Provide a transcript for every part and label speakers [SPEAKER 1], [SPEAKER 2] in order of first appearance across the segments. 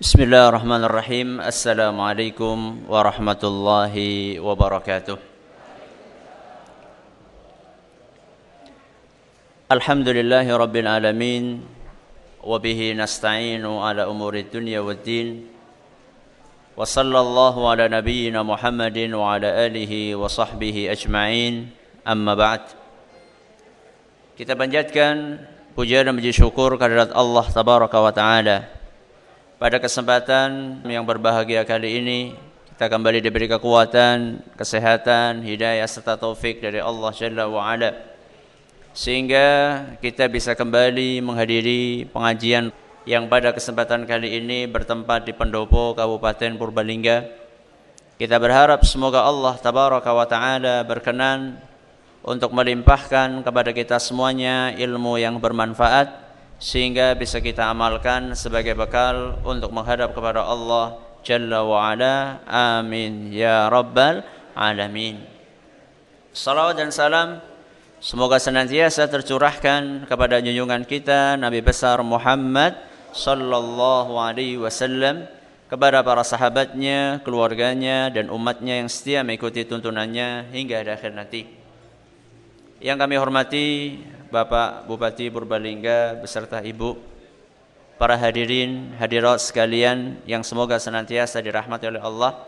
[SPEAKER 1] Bismillahirrahmanirrahim. Assalamualaikum warahmatullahi wabarakatuh. Alhamdulillahi rabbil alamin. Wabihi nasta'inu ala umuri dunya waddin. Wa sallallahu ala nabiyyina Muhammadin wa ala alihi wa sahbihi ajma'in. Amma ba'd. Kita panjatkan puja dan puji syukur kehadirat Allah tabaraka wa ta'ala. Pada kesempatan yang berbahagia kali ini, kita kembali diberi kekuatan, kesehatan, hidayah serta taufik dari Allah Jalla wa'ala, sehingga kita bisa kembali menghadiri pengajian yang pada kesempatan kali ini bertempat di Pendopo, Kabupaten Purbalingga. Kita berharap semoga Allah Tabaraka wa Ta'ala berkenan untuk melimpahkan kepada kita semuanya ilmu yang bermanfaat, sehingga bisa kita amalkan sebagai bekal untuk menghadap kepada Allah Jalla wa'ala. Amin ya rabbal alamin. Salawat dan salam semoga senantiasa tercurahkan kepada junjungan kita Nabi besar Muhammad sallallahu alaihi wasallam, kepada para sahabatnya, keluarganya dan umatnya yang setia mengikuti tuntunannya hingga akhir nanti. Yang kami hormati Bapak Bupati Purbalingga beserta Ibu, para hadirin hadirat sekalian yang semoga senantiasa dirahmati oleh Allah,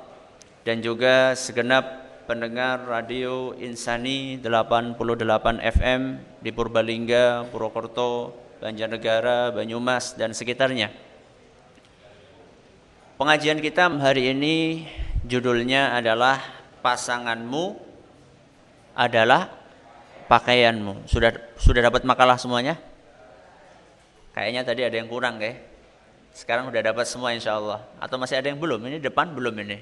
[SPEAKER 1] dan juga segenap pendengar radio Insani 88 FM di Purbalingga, Purwokerto, Banjarnegara, Banyumas dan sekitarnya. Pengajian kita hari ini judulnya adalah Pasanganmu adalah pakaianmu. Sudah dapat makalah semuanya? Kayaknya tadi ada yang kurang kayak. Sekarang udah dapat semua insyaallah. Atau masih ada yang belum? Ini depan belum ini.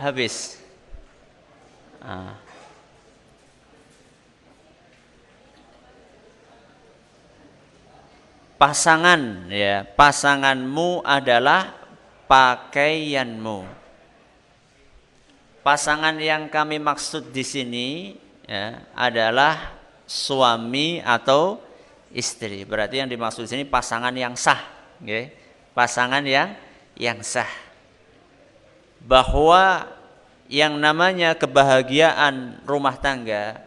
[SPEAKER 1] Habis. Pasangan ya, pasanganmu adalah pakaianmu. Pasangan yang kami maksud di sini ya, adalah suami atau istri. Berarti yang dimaksud di sini pasangan yang sah, okay? Pasangan yang sah. Bahwa yang namanya kebahagiaan rumah tangga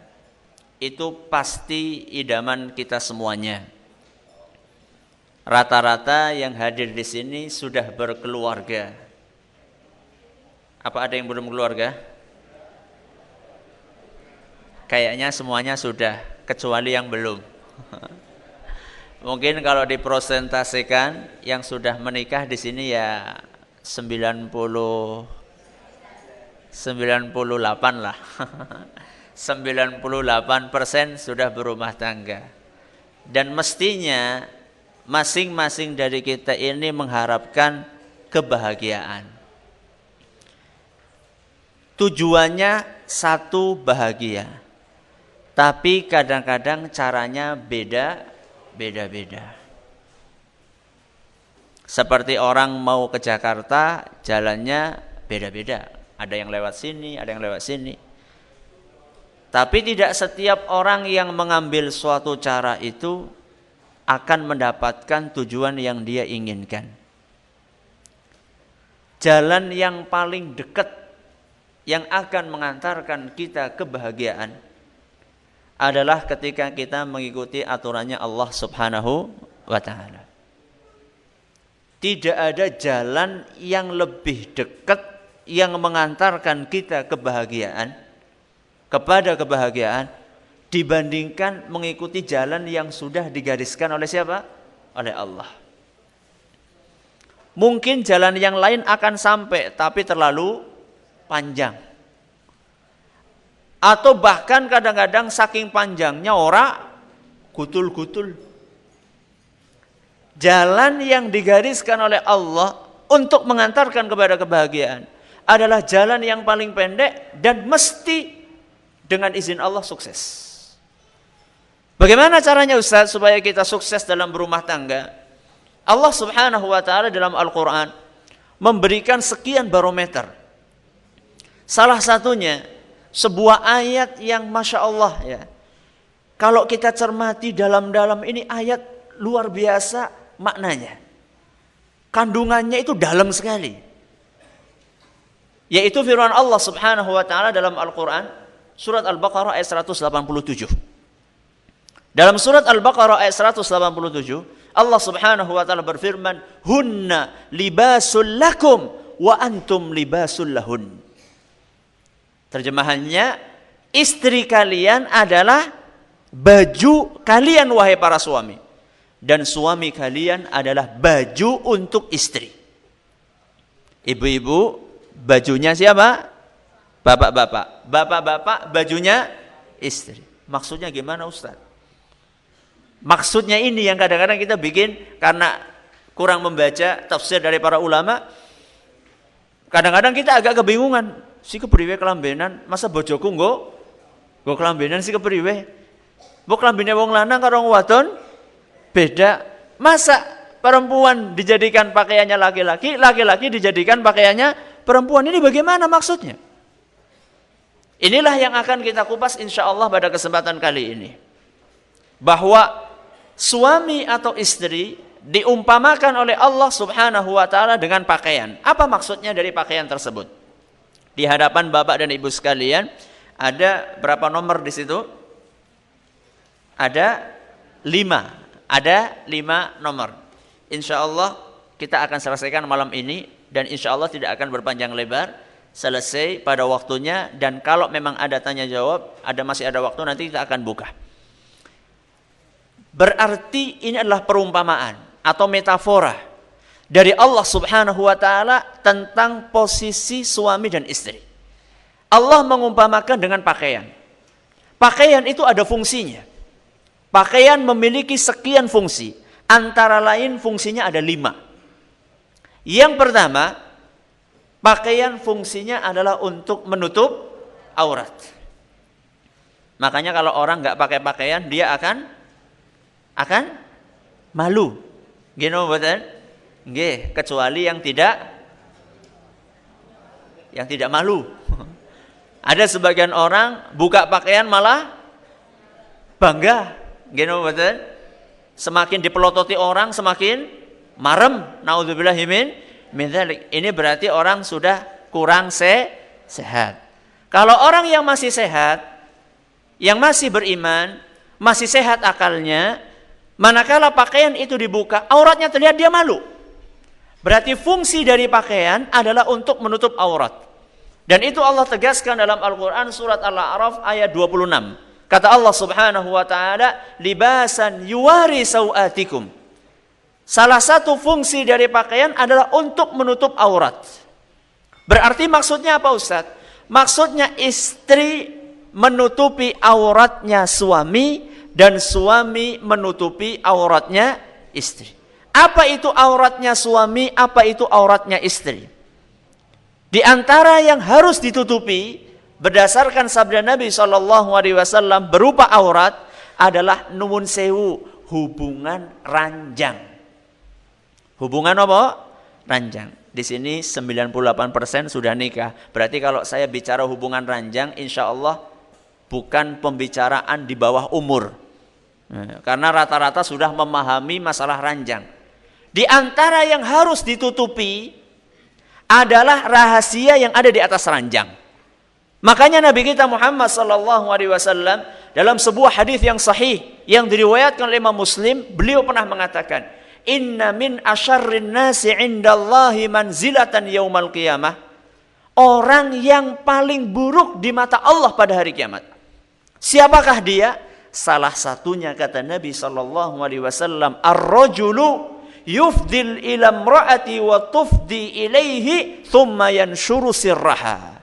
[SPEAKER 1] itu pasti idaman kita semuanya. Rata-rata yang hadir di sini sudah berkeluarga. Apa ada yang belum keluarga? Kayaknya semuanya sudah, kecuali yang belum. Mungkin kalau dipresentasikan yang sudah menikah di sini ya 98 lah. 98% sudah berumah tangga. Dan mestinya masing-masing dari kita ini mengharapkan kebahagiaan. Tujuannya satu, bahagia. Tapi kadang-kadang caranya beda-beda. Seperti orang mau ke Jakarta, jalannya beda-beda. Ada yang lewat sini, ada yang lewat sini. Tapi tidak setiap orang yang mengambil suatu cara itu akan mendapatkan tujuan yang dia inginkan. Jalan yang paling dekat yang akan mengantarkan kita kebahagiaan adalah ketika kita mengikuti aturannya Allah Subhanahu wa ta'ala. Tidak ada jalan yang lebih dekat yang mengantarkan kita kebahagiaan, kepada kebahagiaan, dibandingkan mengikuti jalan yang sudah digariskan oleh siapa? Oleh Allah. Mungkin jalan yang lain akan sampai tapi terlalu panjang, atau bahkan kadang-kadang saking panjangnya ora gutul-gutul. Jalan yang digariskan oleh Allah untuk mengantarkan kepada kebahagiaan adalah jalan yang paling pendek dan mesti dengan izin Allah sukses. Bagaimana caranya Ustaz supaya kita sukses dalam berumah tangga? Allah Subhanahu wa ta'ala dalam Al-Quran memberikan sekian barometer. Salah satunya sebuah ayat yang Masya Allah ya. Kalau kita cermati dalam-dalam ini ayat luar biasa maknanya. Kandungannya itu dalam sekali. Yaitu firman Allah Subhanahu wa taala dalam Al-Qur'an surat Al-Baqarah ayat 187. Dalam surat Al-Baqarah ayat 187, Allah Subhanahu wa taala berfirman, "Hunna libasul lakum wa antum libasul lahun." Terjemahannya, istri kalian adalah baju kalian wahai para suami, dan suami kalian adalah baju untuk istri. Ibu-ibu bajunya siapa? Bapak-bapak. Bapak-bapak bajunya istri. Maksudnya gimana, Ustaz? Maksudnya ini yang kadang-kadang kita bikin karena kurang membaca tafsir dari para ulama. Kadang-kadang kita agak kebingungan. Si kepriwe kelambenan, masa bojoku nggo kelambenan si kepriwe? Mbok kelambine wong lanang karo wong wadon beda. Masa perempuan dijadikan pakaiannya laki-laki, laki-laki dijadikan pakaiannya perempuan? Ini bagaimana maksudnya? Inilah yang akan kita kupas insyaallah pada kesempatan kali ini. Bahwa suami atau istri diumpamakan oleh Allah Subhanahu wa taala dengan pakaian. Apa maksudnya dari pakaian tersebut? Di hadapan Bapak dan Ibu sekalian, ada berapa nomor di situ? Ada 5. Ada 5 nomor. Insyaallah kita akan selesaikan malam ini dan insyaallah tidak akan berpanjang lebar. Selesai pada waktunya, dan kalau memang ada tanya jawab, masih ada waktu, nanti kita akan buka. Berarti ini adalah perumpamaan atau metafora dari Allah Subhanahu wa taala tentang posisi suami dan istri. Allah mengumpamakan dengan pakaian. Pakaian itu ada fungsinya. Pakaian memiliki sekian fungsi. Antara lain fungsinya ada 5. Yang pertama, pakaian fungsinya adalah untuk menutup aurat. Makanya kalau orang nggak pakai pakaian, dia akan malu. Gino betul? Nggih, kecuali yang tidak malu. Ada sebagian orang buka pakaian malah bangga. Gino betul? Semakin dipelototi orang semakin marem. Naudzubillahi min dzalik. Ini berarti orang sudah kurang sehat. Kalau orang yang masih sehat, yang masih beriman, masih sehat akalnya, manakala pakaian itu dibuka, auratnya terlihat, dia malu. Berarti fungsi dari pakaian adalah untuk menutup aurat. Dan itu Allah tegaskan dalam Al-Quran surat Al-A'raf ayat 26. Kata Allah Subhanahu wa taala, "Libasan yuwari sawatikum." Salah satu fungsi dari pakaian adalah untuk menutup aurat. Berarti maksudnya apa, Ustaz? Maksudnya istri menutupi auratnya suami dan suami menutupi auratnya istri. Apa itu auratnya suami, apa itu auratnya istri? Di antara yang harus ditutupi berdasarkan sabda Nabi SAW berupa aurat adalah nuwun sewu, hubungan ranjang. Hubungan apa? Ranjang. Di sini 98% sudah nikah. Berarti kalau saya bicara hubungan ranjang, insya Allah bukan pembicaraan di bawah umur. Karena rata-rata sudah memahami masalah ranjang. Di antara yang harus ditutupi adalah rahasia yang ada di atas ranjang. Makanya Nabi kita Muhammad SAW dalam sebuah hadis yang sahih yang diriwayatkan oleh Imam Muslim, beliau pernah mengatakan, "Inna min asyarrin nasi 'indallahi manzilatan yaumal qiyamah." Orang yang paling buruk di mata Allah pada hari kiamat. Siapakah dia? Salah satunya kata Nabi SAW, "Ar-rajulu yufdil ila imra'ati wa tufdi ilaihi thumma yanshuru sirraha."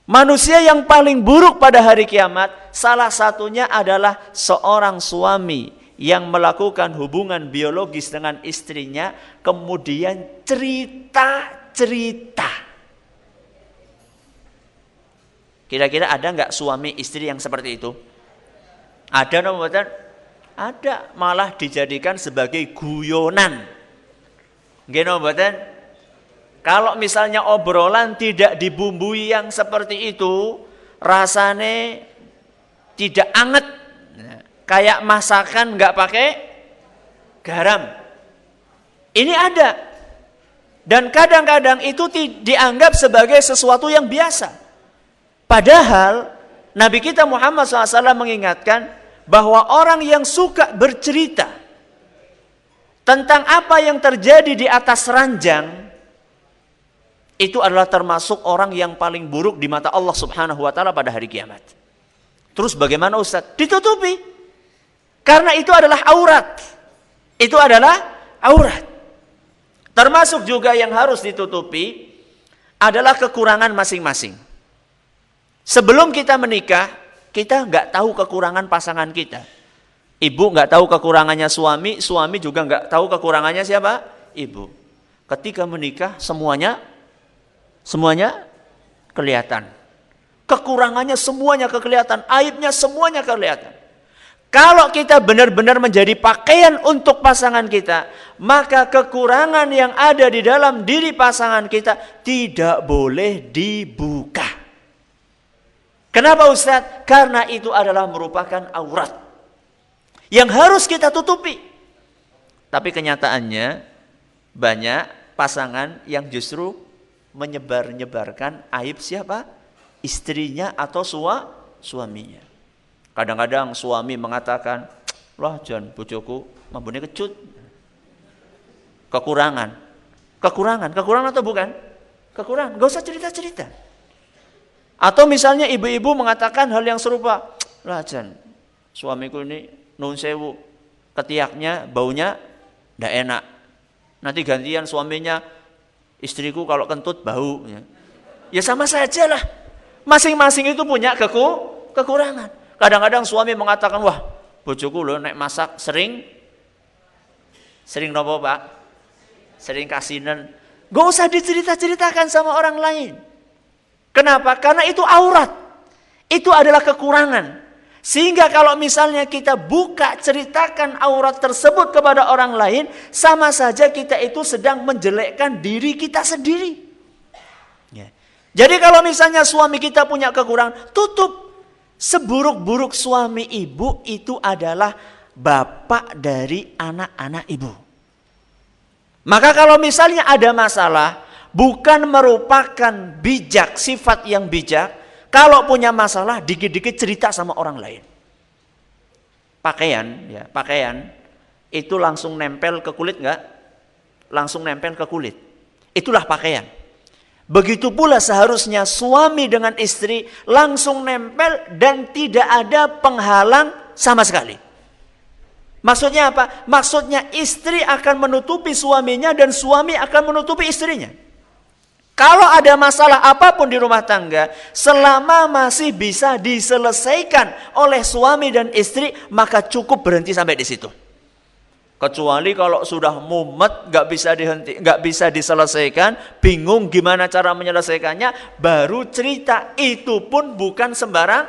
[SPEAKER 1] Manusia yang paling buruk pada hari kiamat, salah satunya adalah seorang suami yang melakukan hubungan biologis dengan istrinya, kemudian cerita-cerita. Kira-kira ada nggak suami istri yang seperti itu? Ada no? Ada, malah dijadikan sebagai guyonan. Gino mboten? Kalau misalnya obrolan tidak dibumbui yang seperti itu, rasanya tidak anget. Kayak masakan nggak pakai garam.
[SPEAKER 2] Ini ada. Dan kadang-kadang itu dianggap sebagai sesuatu yang biasa. Padahal Nabi kita Muhammad SAW mengingatkan bahwa orang yang suka bercerita tentang apa yang terjadi di atas ranjang, itu adalah termasuk orang yang paling buruk di mata Allah Subhanahu wa Ta'ala pada hari kiamat. Terus bagaimana Ustaz? Ditutupi. Karena itu adalah aurat. Itu adalah aurat. Termasuk juga yang harus ditutupi adalah kekurangan masing-masing. Sebelum kita menikah, kita nggak tahu kekurangan pasangan kita. Ibu nggak tahu kekurangannya suami, suami juga nggak tahu kekurangannya siapa? Ibu. Ketika menikah, semuanya kelihatan. Kekurangannya semuanya kelihatan, aibnya semuanya kelihatan. Kalau kita benar-benar menjadi pakaian untuk pasangan kita, maka kekurangan yang ada di dalam diri pasangan kita tidak boleh dibuka. Kenapa Ustaz? Karena itu adalah merupakan aurat yang harus kita tutupi. Tapi kenyataannya banyak pasangan yang justru menyebar-nyebarkan aib siapa? Istrinya atau suaminya. Kadang-kadang suami mengatakan, "Lah Jan, bojoku mambune kecut." Kekurangan atau bukan? Kekurangan, gak usah cerita-cerita. Atau misalnya ibu-ibu mengatakan hal yang serupa, "Lah Jan, suamiku ini nun sewu, ketiaknya baunya ndak enak. Nanti gantian suaminya, istriku kalau kentut bau." Ya sama saja lah. Masing-masing itu punya kekurangan. Kadang-kadang suami mengatakan, "Wah, bojoku loh nek masak sering nopo Pak? Sering kasinan." Gak usah dicerita-ceritakan sama orang lain. Kenapa? Karena itu aurat. Itu adalah kekurangan. Sehingga kalau misalnya kita buka ceritakan aurat tersebut kepada orang lain, sama saja kita itu sedang menjelekkan diri kita sendiri. Ya. Jadi kalau misalnya suami kita punya kekurangan, tutup. Seburuk-buruk suami ibu itu adalah bapak dari anak-anak ibu. Maka kalau misalnya ada masalah, bukan merupakan bijak, sifat yang bijak, kalau punya masalah dikit-dikit cerita sama orang lain. Pakaian itu langsung nempel ke kulit enggak? Langsung nempel ke kulit. Itulah pakaian. Begitu pula seharusnya suami dengan istri langsung nempel dan tidak ada penghalang sama sekali. Maksudnya apa? Maksudnya istri akan menutupi suaminya dan suami akan menutupi istrinya. Kalau ada masalah apapun di rumah tangga, selama masih bisa diselesaikan oleh suami dan istri, maka cukup berhenti sampai di situ. Kecuali kalau sudah mumet, nggak bisa diselesaikan, bingung gimana cara menyelesaikannya, baru cerita. Itu pun bukan sembarang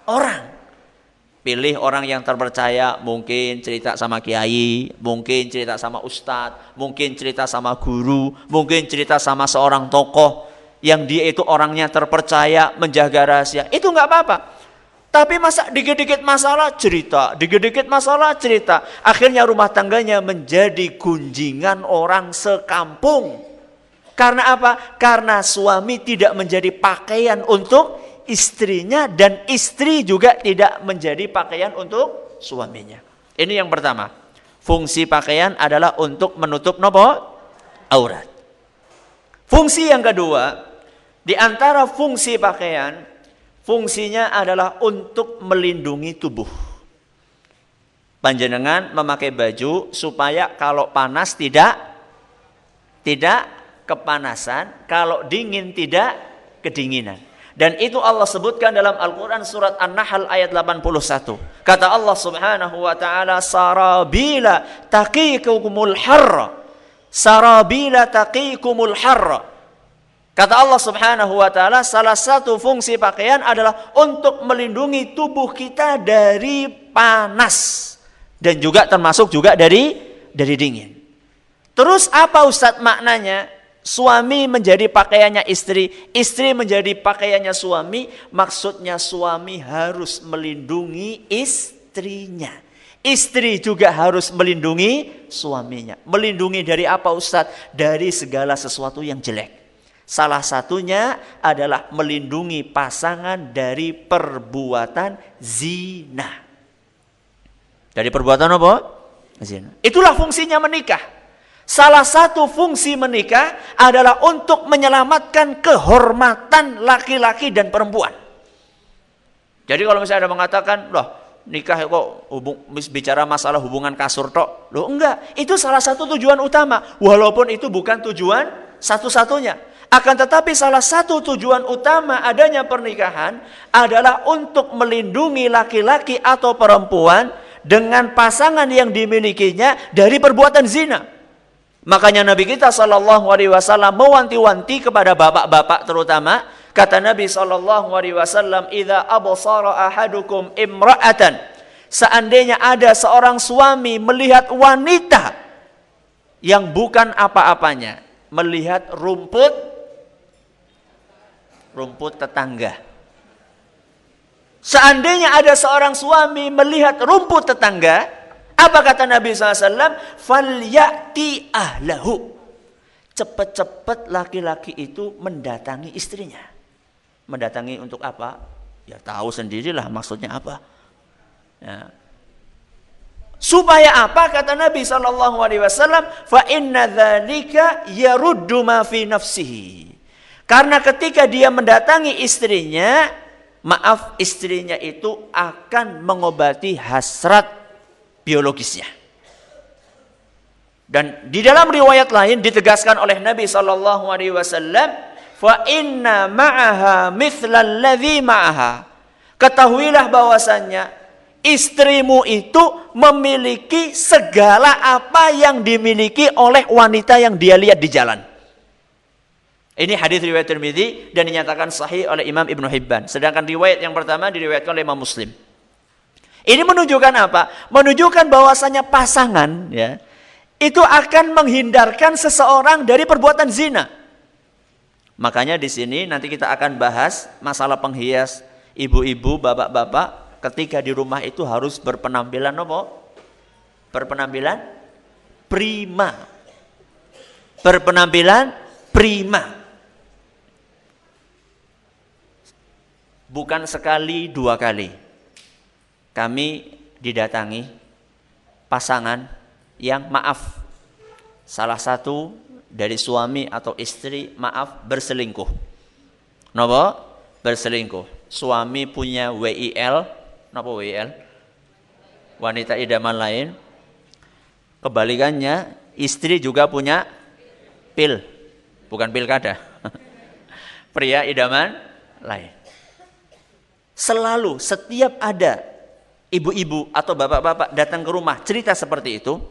[SPEAKER 2] orang. Pilih orang yang terpercaya, mungkin cerita sama kiai, mungkin cerita sama ustadz, mungkin cerita sama guru, mungkin cerita sama seorang tokoh yang dia itu orangnya terpercaya, menjaga rahasia. Itu nggak apa-apa. Tapi masa dikit-dikit masalah cerita, dikit-dikit masalah cerita. Akhirnya rumah tangganya menjadi gunjingan orang sekampung. Karena apa? Karena suami tidak menjadi pakaian untuk istrinya dan istri juga tidak menjadi pakaian untuk suaminya. Ini yang pertama. Fungsi pakaian adalah untuk menutup nopo? Aurat. Fungsi yang kedua, di antara fungsi pakaian, fungsinya adalah untuk melindungi tubuh. Panjenengan memakai baju supaya kalau panas tidak kepanasan, kalau dingin tidak kedinginan. Dan itu Allah sebutkan dalam Al-Quran surat An-Nahl ayat 81. Kata Allah Subhanahu wa taala, "Sarabila taqikumul harra." Sarabila taqikumul harra. Kata Allah Subhanahu wa taala, salah satu fungsi pakaian adalah untuk melindungi tubuh kita dari panas dan juga termasuk juga dari dingin. Terus apa Ustadz maknanya? Suami menjadi pakaiannya istri, istri menjadi pakaiannya suami. Maksudnya suami harus melindungi istrinya. Istri juga harus melindungi suaminya. Melindungi dari apa Ustadz? Dari segala sesuatu yang jelek. Salah satunya adalah melindungi pasangan dari perbuatan zina. Dari perbuatan apa? Zina. Itulah fungsinya menikah. Salah satu fungsi menikah adalah untuk menyelamatkan kehormatan laki-laki dan perempuan. Jadi kalau misalnya ada mengatakan, loh nikah kok bicara masalah hubungan kasur tok. Loh enggak, itu salah satu tujuan utama. Walaupun itu bukan tujuan satu-satunya. Akan tetapi salah satu tujuan utama adanya pernikahan adalah untuk melindungi laki-laki atau perempuan dengan pasangan yang dimilikinya dari perbuatan zina. Makanya Nabi kita SAW mewanti-wanti kepada bapak-bapak terutama. Kata Nabi SAW, "Idza absara ahadukum imra'atan." Seandainya ada seorang suami melihat wanita yang bukan apa-apanya, melihat rumput tetangga. Seandainya ada seorang suami melihat rumput tetangga, apa kata Nabi SAW? "Falyati ahlahu." Cepat-cepat laki-laki itu mendatangi istrinya. Mendatangi untuk apa? Ya tahu sendirilah maksudnya apa. Ya. Supaya apa? Kata Nabi SAW, "Fa inna dzalika yaruddu ma fi nafsihi." Karena ketika dia mendatangi istrinya, istrinya itu akan mengobati hasrat biologisnya. Dan di dalam riwayat lain ditegaskan oleh Nabi SAW, fa inna ma'aha mithlal ladzi ma'aha. Ketahuilah bahwasannya istrimu itu memiliki segala apa yang dimiliki oleh wanita yang dia lihat di jalan. Ini hadis riwayat Tirmidzi dan dinyatakan sahih oleh Imam Ibnu Hibban. Sedangkan riwayat yang pertama diriwayatkan oleh Imam Muslim. Ini menunjukkan apa? Menunjukkan bahwasanya pasangan ya itu akan menghindarkan seseorang dari perbuatan zina. Makanya di sini nanti kita akan bahas masalah penghias ibu-ibu, bapak-bapak ketika di rumah itu harus berpenampilan apa? Berpenampilan prima. Berpenampilan prima. Bukan sekali, dua kali. Kami didatangi pasangan yang salah satu dari suami atau istri berselingkuh. Napa? Berselingkuh. Suami punya WIL, napa WIL? Wanita idaman lain. Kebalikannya, istri juga punya pil, bukan pilkada. Pria idaman lain. Selalu setiap ada ibu-ibu atau bapak-bapak datang ke rumah cerita seperti itu,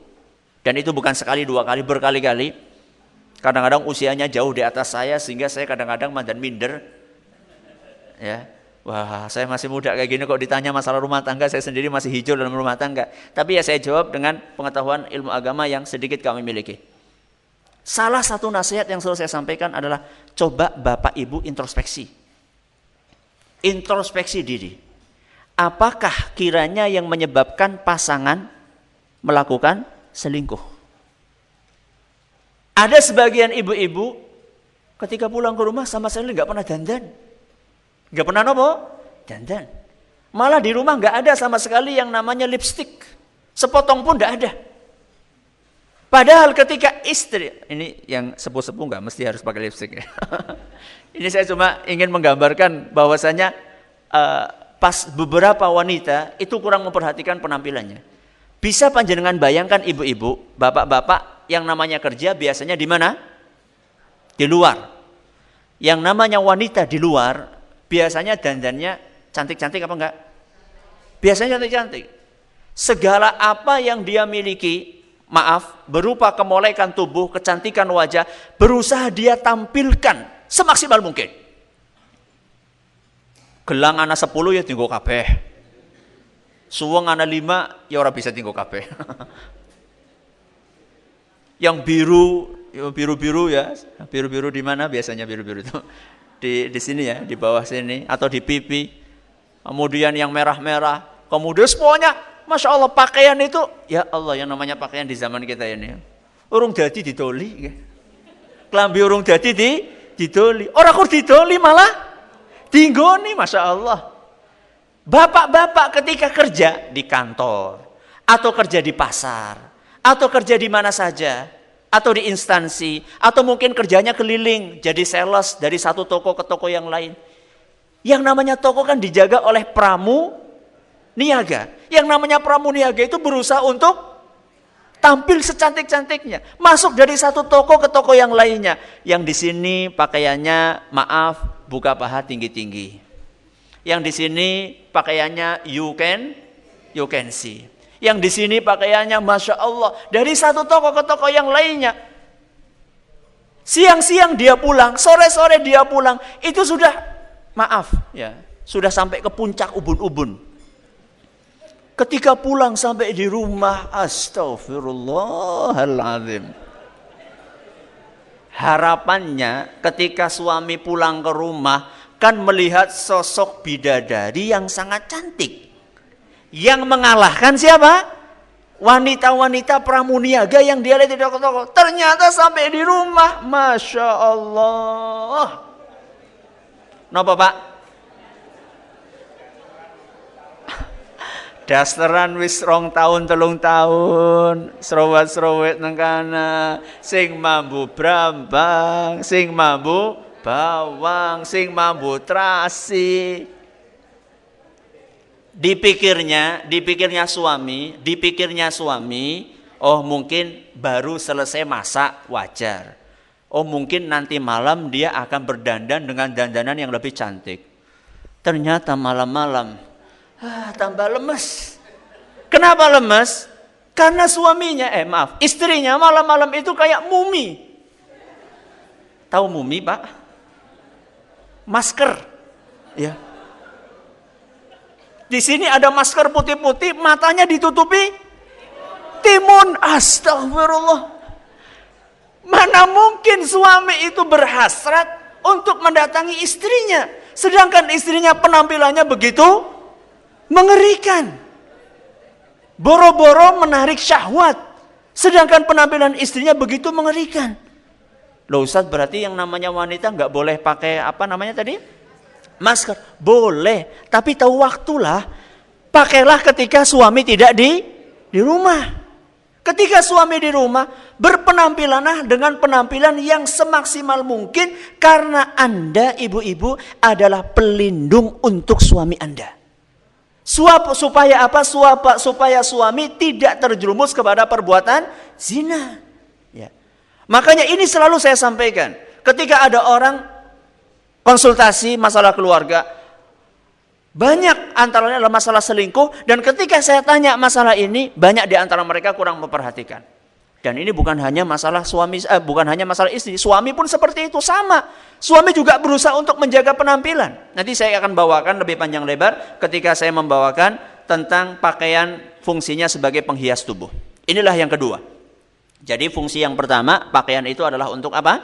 [SPEAKER 2] dan itu bukan sekali dua kali, berkali-kali. Kadang-kadang usianya jauh di atas saya sehingga saya kadang-kadang mandan minder. Ya. Wah, saya masih muda kayak gini kok ditanya masalah rumah tangga, saya sendiri masih hijau dalam rumah tangga. Tapi ya saya jawab dengan pengetahuan ilmu agama yang sedikit kami miliki. Salah satu nasihat yang selalu saya sampaikan adalah coba Bapak Ibu introspeksi. Introspeksi diri. Apakah kiranya yang menyebabkan pasangan melakukan selingkuh? Ada sebagian ibu-ibu ketika pulang ke rumah sama sekali nggak pernah dandan. Nggak pernah apa? Dandan. Malah di rumah nggak ada sama sekali yang namanya lipstik. Sepotong pun nggak ada. Padahal ketika istri, ini yang sepuh-sepuh nggak mesti harus pakai lipstik ya. Ini saya cuma ingin menggambarkan bahwasanya pas beberapa wanita itu kurang memperhatikan penampilannya. Bisa panjenengan bayangkan ibu-ibu, bapak-bapak yang namanya kerja biasanya di mana? Di luar. Yang namanya wanita di luar biasanya dandannya cantik-cantik apa enggak? Biasanya cantik-cantik. Segala apa yang dia miliki, berupa kemolekan tubuh, kecantikan wajah, berusaha dia tampilkan semaksimal mungkin. Gelang anak 10 ya tinggo kabeh. Suweng anak 5 ya ora bisa tinggo kabeh. Yang biru-biru ya, biru-biru di mana biasanya biru-biru itu? Di sini ya, di bawah sini atau di pipi. Kemudian yang merah-merah, kemudian semuanya Masya Allah pakaian itu, ya Allah yang namanya pakaian di zaman kita ini. Urung dadi didoli. Klambi urung dadi didoli. Orang kok didoli malah dinggoni, Masya Allah. Bapak-bapak ketika kerja di kantor, atau kerja di pasar, atau kerja di mana saja, atau di instansi, atau mungkin kerjanya keliling, jadi sales dari satu toko ke toko yang lain. Yang namanya toko kan dijaga oleh niaga. Yang namanya pramuniaga itu berusaha untuk tampil secantik-cantiknya. Masuk dari satu toko ke toko yang lainnya. Yang di sini pakaiannya, maaf, buka paha tinggi-tinggi. Yang di sini pakaiannya you can see. Yang di sini pakaiannya Masya Allah. Dari satu toko ke toko yang lainnya. Siang-siang dia pulang, sore-sore dia pulang. Itu sudah, maaf ya, sudah sampai ke puncak ubun-ubun. Ketika pulang sampai di rumah, astagfirullahaladzim. Harapannya ketika suami pulang ke rumah, kan melihat sosok bidadari yang sangat cantik. Yang mengalahkan siapa? Wanita-wanita pramuniaga yang dia lihat di toko-toko. Ternyata sampai di rumah, Masya Allah. Napa Pak? Dasteran wis 2 tahun 3 tahun, serowet-serowet nang kana, sing mambu brambang, sing mambu bawang, sing mambu terasi. Dipikirnya suami, oh mungkin baru selesai masak, wajar. Oh mungkin nanti malam dia akan berdandan dengan dandanan yang lebih cantik. Ternyata malam-malam tambah lemes. Kenapa lemes? Karena suaminya, istrinya malam-malam itu kayak mumi. Tahu mumi, Pak? Masker. Ya. Di sini ada masker putih-putih, matanya ditutupi timun. Astagfirullah. Mana mungkin suami itu berhasrat untuk mendatangi istrinya, sedangkan istrinya penampilannya begitu mengerikan, boro-boro menarik syahwat, sedangkan penampilan istrinya begitu mengerikan. Loh Ustaz, berarti yang namanya wanita nggak boleh pakai masker? Boleh, tapi tahu waktulah. Pakailah ketika suami tidak di rumah. Ketika suami di rumah, berpenampilanlah dengan penampilan yang semaksimal mungkin, karena Anda ibu-ibu adalah pelindung untuk suami Anda. Supaya apa? Supaya suami tidak terjerumus kepada perbuatan zina. Ya. Makanya ini selalu saya sampaikan. Ketika ada orang konsultasi masalah keluarga, banyak antaranya adalah masalah selingkuh. Dan ketika saya tanya masalah ini, banyak di antara mereka kurang memperhatikan. Dan ini bukan hanya masalah bukan hanya masalah istri. Suami pun seperti itu, sama. Suami juga berusaha untuk menjaga penampilan. Nanti saya akan bawakan lebih panjang lebar ketika saya membawakan tentang pakaian fungsinya sebagai penghias tubuh. Inilah yang kedua. Jadi fungsi yang pertama, pakaian itu adalah untuk apa?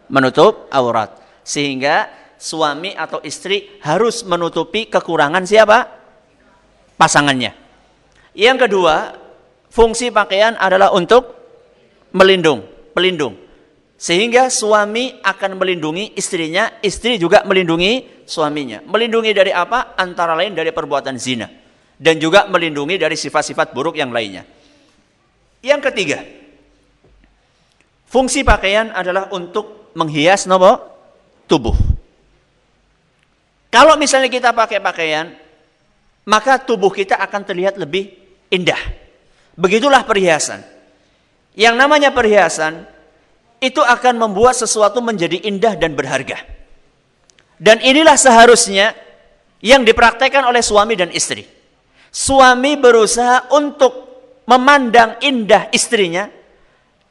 [SPEAKER 2] Menutup aurat. Sehingga suami atau istri harus menutupi kekurangan siapa? Pasangannya. Yang kedua, fungsi pakaian adalah untuk pelindung. Sehingga suami akan melindungi istrinya, istri juga melindungi suaminya. Melindungi dari apa? Antara lain dari perbuatan zina. Dan juga melindungi dari sifat-sifat buruk yang lainnya. Yang ketiga, fungsi pakaian adalah untuk menghias tubuh. Kalau misalnya kita pakai pakaian, maka tubuh kita akan terlihat lebih indah. Begitulah perhiasan. Yang namanya perhiasan itu akan membuat sesuatu menjadi indah dan berharga. Dan inilah seharusnya yang dipraktekkan oleh suami dan istri. Suami berusaha untuk memandang indah istrinya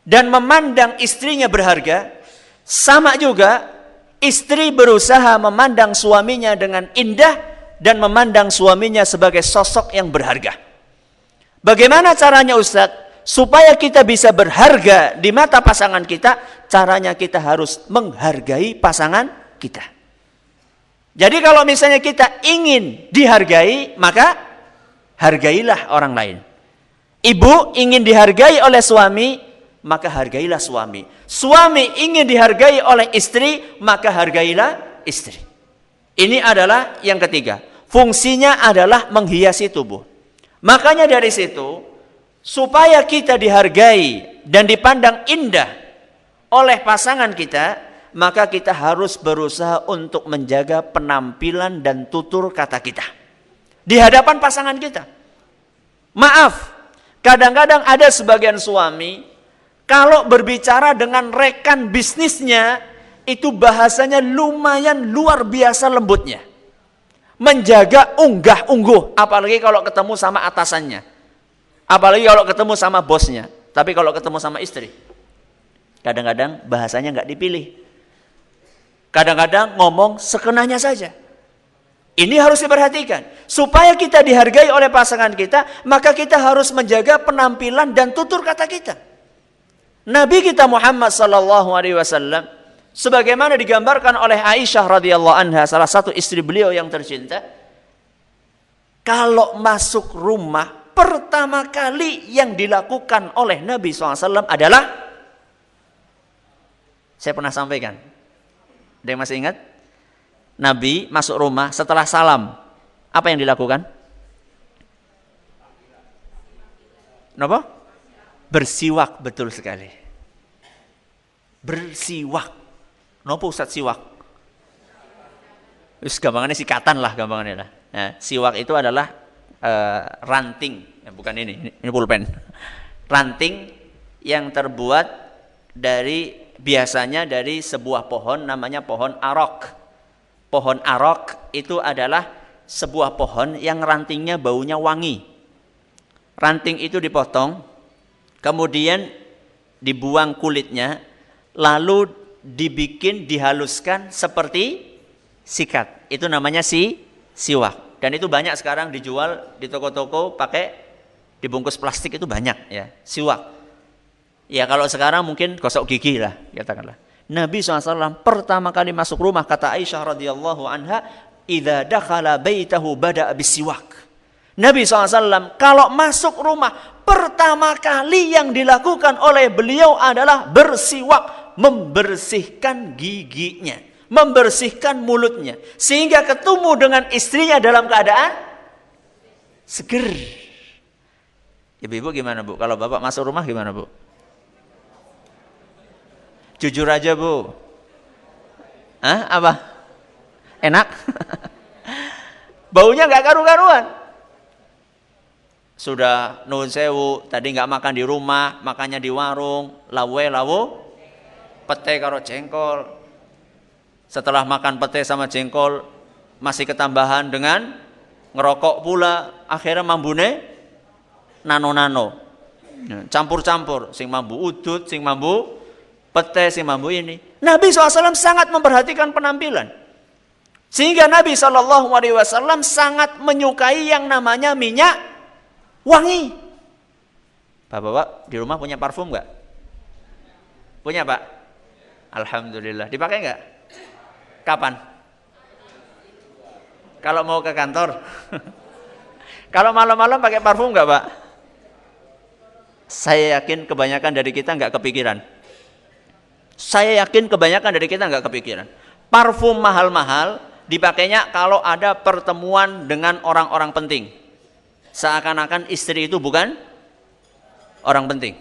[SPEAKER 2] dan memandang istrinya berharga. Sama juga istri berusaha memandang suaminya dengan indah dan memandang suaminya sebagai sosok yang berharga. Bagaimana caranya Ustadz? Supaya kita bisa berharga di mata pasangan kita, caranya kita harus menghargai pasangan kita. Jadi kalau misalnya kita ingin dihargai, maka hargailah orang lain. Ibu ingin dihargai oleh suami, maka hargailah suami. Suami ingin dihargai oleh istri, maka hargailah istri. Ini adalah yang ketiga. Fungsinya adalah menghiasi tubuh. Makanya dari situ, supaya kita dihargai dan dipandang indah oleh pasangan kita, maka kita harus berusaha untuk menjaga penampilan dan tutur kata kita di hadapan pasangan kita. Maaf, kadang-kadang ada sebagian suami kalau berbicara dengan rekan bisnisnya, itu bahasanya lumayan luar biasa lembutnya. Menjaga unggah-ungguh, apalagi kalau ketemu sama atasannya. Apalagi kalau ketemu sama bosnya. Tapi kalau ketemu sama istri, kadang-kadang bahasanya nggak dipilih. Kadang-kadang ngomong sekenanya saja. Ini harus diperhatikan. Supaya kita dihargai oleh pasangan kita, maka kita harus menjaga penampilan dan tutur kata kita. Nabi kita Muhammad SAW, sebagaimana digambarkan oleh Aisyah radhiyallahu anha, salah satu istri beliau yang tercinta, kalau masuk rumah, pertama kali yang dilakukan oleh Nabi SAW adalah, saya pernah sampaikan, ada yang masih ingat? Nabi masuk rumah setelah salam, apa yang dilakukan? Kenapa? Bersiwak, betul sekali. Bersiwak. Nopo Ustaz siwak? Wis gampangannya sikatan lah gampangannya lah. Ya, siwak itu adalah ranting, ya, bukan ini pulpen. Ranting yang terbuat dari biasanya dari sebuah pohon namanya pohon arok. Pohon arok itu adalah sebuah pohon yang rantingnya baunya wangi. Ranting itu dipotong, kemudian dibuang kulitnya, lalu dibikin, dihaluskan seperti sikat. Itu namanya siwak. Dan itu banyak sekarang dijual di toko-toko pakai dibungkus plastik, itu banyak ya, siwak. Ya kalau sekarang mungkin gosok gigi lah, katakanlah. Nabi SAW pertama kali masuk rumah, kata Aisyah radhiyallahu anha, idza dakhala baitahu bada'a bisiwak. Nabi SAW kalau masuk rumah, pertama kali yang dilakukan oleh beliau adalah bersiwak, membersihkan giginya, membersihkan mulutnya, sehingga ketemu dengan istrinya dalam keadaan seger. Ibu-ibu gimana, Bu? Kalau bapak masuk rumah gimana, Bu? Jujur aja, Bu. Hah? Apa? Enak? Baunya nggak karu-karuan. Sudah nuhun sewu, tadi nggak makan di rumah, makannya di warung, lawu pete karo jengkol. Setelah makan pete sama jengkol, masih ketambahan dengan ngerokok pula, akhirnya mambune nano-nano. Campur-campur, sing mambu udut, sing mambu pete, sing mambu ini. Nabi SAW sangat memperhatikan penampilan. Sehingga Nabi SAW sangat menyukai yang namanya minyak wangi. Bapak-bapak di rumah punya parfum nggak? Punya, Pak? Alhamdulillah. Dipakai nggak? Kapan? Kalau mau ke kantor? Kalau malam-malam pakai parfum nggak, Pak? Saya yakin kebanyakan dari kita nggak kepikiran. Saya yakin kebanyakan dari kita nggak kepikiran. Parfum mahal-mahal dipakainya kalau ada pertemuan dengan orang-orang penting. Seakan-akan istri itu bukan orang penting.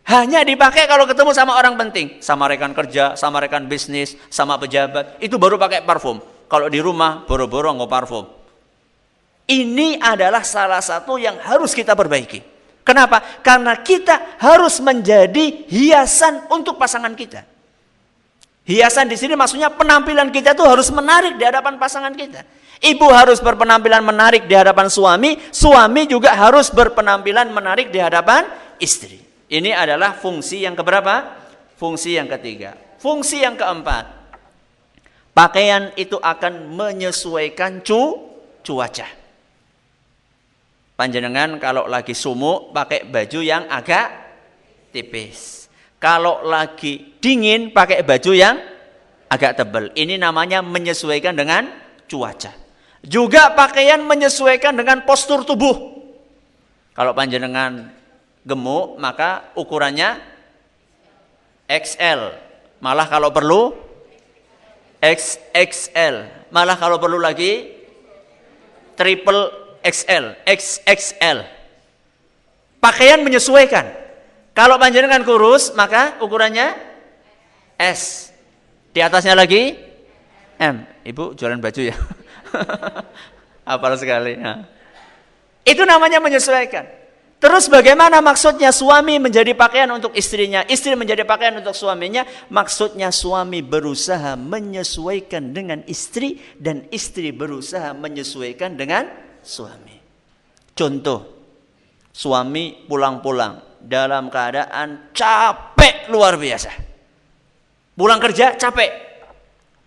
[SPEAKER 2] Hanya dipakai kalau ketemu sama orang penting, sama rekan kerja, sama rekan bisnis, sama pejabat, itu baru pakai parfum. Kalau di rumah boro-boro nggak parfum. Ini adalah salah satu yang harus kita perbaiki. Kenapa? Karena kita harus menjadi hiasan untuk pasangan kita. Hiasan di sini maksudnya penampilan kita tuh harus menarik di hadapan pasangan kita. Ibu harus berpenampilan menarik di hadapan suami, suami juga harus berpenampilan menarik di hadapan istri. Ini adalah fungsi yang keberapa? Fungsi yang ketiga. Fungsi yang keempat, pakaian itu akan menyesuaikan cuaca. Panjenengan kalau lagi sumuk pakai baju yang agak tipis. Kalau lagi dingin pakai baju yang agak tebal. Ini namanya menyesuaikan dengan cuaca. Juga pakaian menyesuaikan dengan postur tubuh. Kalau panjenengan gemuk, maka ukurannya XL. Malah kalau perlu XXL. Malah kalau perlu lagi triple XL, XXL. Pakaian menyesuaikan. Kalau panjenengan kurus, maka ukurannya S. Di atasnya lagi M. Ibu jualan baju ya? Hafal sekali. Nah. Itu namanya menyesuaikan. Terus bagaimana maksudnya suami menjadi pakaian untuk istrinya, istri menjadi pakaian untuk suaminya? Maksudnya suami berusaha menyesuaikan dengan istri dan istri berusaha menyesuaikan dengan suami. Contoh, suami pulang-pulang dalam keadaan capek luar biasa. Pulang kerja capek.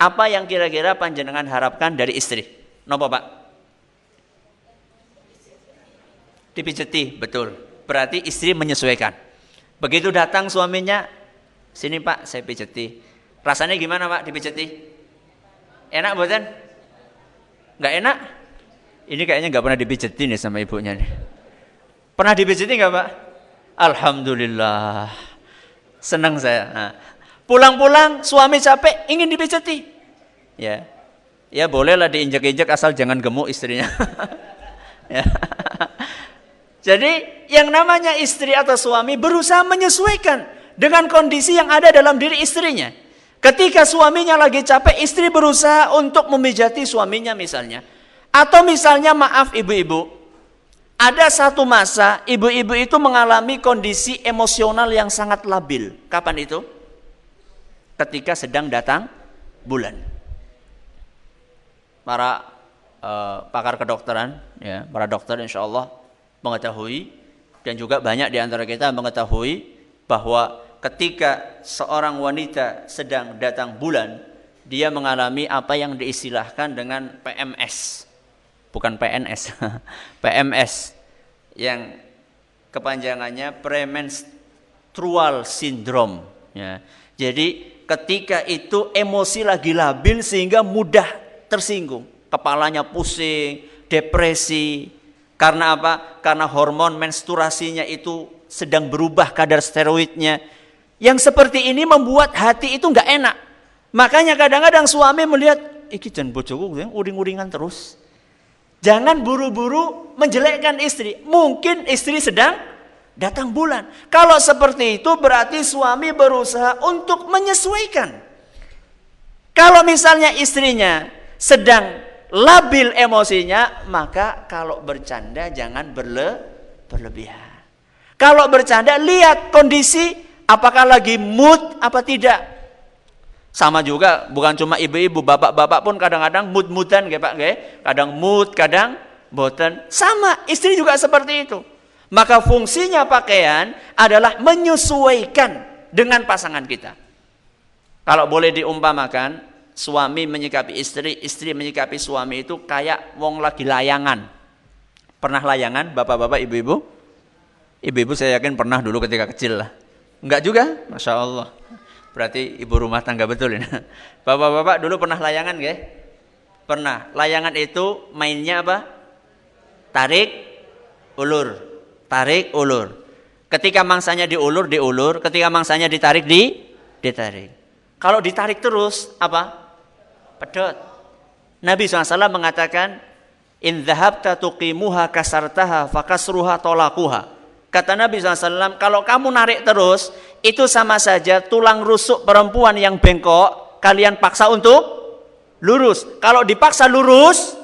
[SPEAKER 2] Apa yang kira-kira panjenengan harapkan dari istri? Napa, Pak? Dipijeti, betul. Berarti istri menyesuaikan. Begitu datang suaminya, sini Pak, saya pijeti. Rasanya gimana Pak dipijeti? Enak buatan? Nggak enak? Ini kayaknya nggak pernah dipijeti nih sama ibunya nih. Pernah dipijeti nggak Pak? Alhamdulillah. Senang saya. Nah, pulang-pulang suami capek, ingin dipijeti. Ya bolehlah diinjak-injak asal jangan gemuk istrinya. Ya. Jadi yang namanya istri atau suami berusaha menyesuaikan dengan kondisi yang ada dalam diri istrinya. Ketika suaminya lagi capek, istri berusaha untuk memijati suaminya misalnya. Atau misalnya maaf ibu-ibu, ada satu masa ibu-ibu itu mengalami kondisi emosional yang sangat labil. Kapan itu? Ketika sedang datang bulan. Para pakar kedokteran, ya, para dokter insya Allah mengetahui, dan juga banyak di antara kita mengetahui bahwa ketika seorang wanita sedang datang bulan, dia mengalami apa yang diistilahkan dengan PMS, bukan PNS, PMS, yang kepanjangannya premenstrual syndrome. Ya. Jadi ketika itu emosi lagi labil sehingga mudah tersinggung, kepalanya pusing, depresi. Karena apa? Karena hormon menstruasinya itu sedang berubah kadar steroidnya. Yang seperti ini membuat hati itu nggak enak. Makanya kadang-kadang suami melihat, iki jan bojoku uring-uringan terus. Jangan buru-buru menjelekkan istri. Mungkin istri sedang datang bulan. Kalau seperti itu berarti suami berusaha untuk menyesuaikan. Kalau misalnya istrinya sedang labil emosinya, maka kalau bercanda jangan berlebihan. Kalau bercanda lihat kondisi, apakah lagi mood apa tidak. Sama juga, bukan cuma ibu-ibu, bapak-bapak pun kadang-kadang mood-moodan, Pak, kadang mood, kadang boten. Sama, istri juga seperti itu. Maka fungsinya pakaian adalah menyesuaikan dengan pasangan kita. Kalau boleh diumpamakan, suami menyikapi istri, istri menyikapi suami itu kayak wong lagi layangan. Pernah layangan, bapak-bapak, ibu-ibu? Ibu-ibu saya yakin pernah dulu ketika kecil lah. Enggak juga? Masya Allah. Berarti ibu rumah tangga betul ini. Bapak-bapak dulu pernah layangan nggih? Pernah. Layangan itu mainnya apa? Tarik, ulur. Tarik, ulur. Ketika mangsanya diulur, diulur. Ketika mangsanya ditarik, ditarik. Kalau ditarik terus, apa? Pedot. Nabi SAW mengatakan, in dhahabta tuqimuha kasartaha fakasruha tolakuha. Kata Nabi SAW, kalau kamu narik terus, itu sama saja tulang rusuk perempuan yang bengkok, kalian paksa untuk lurus. Kalau dipaksa lurus,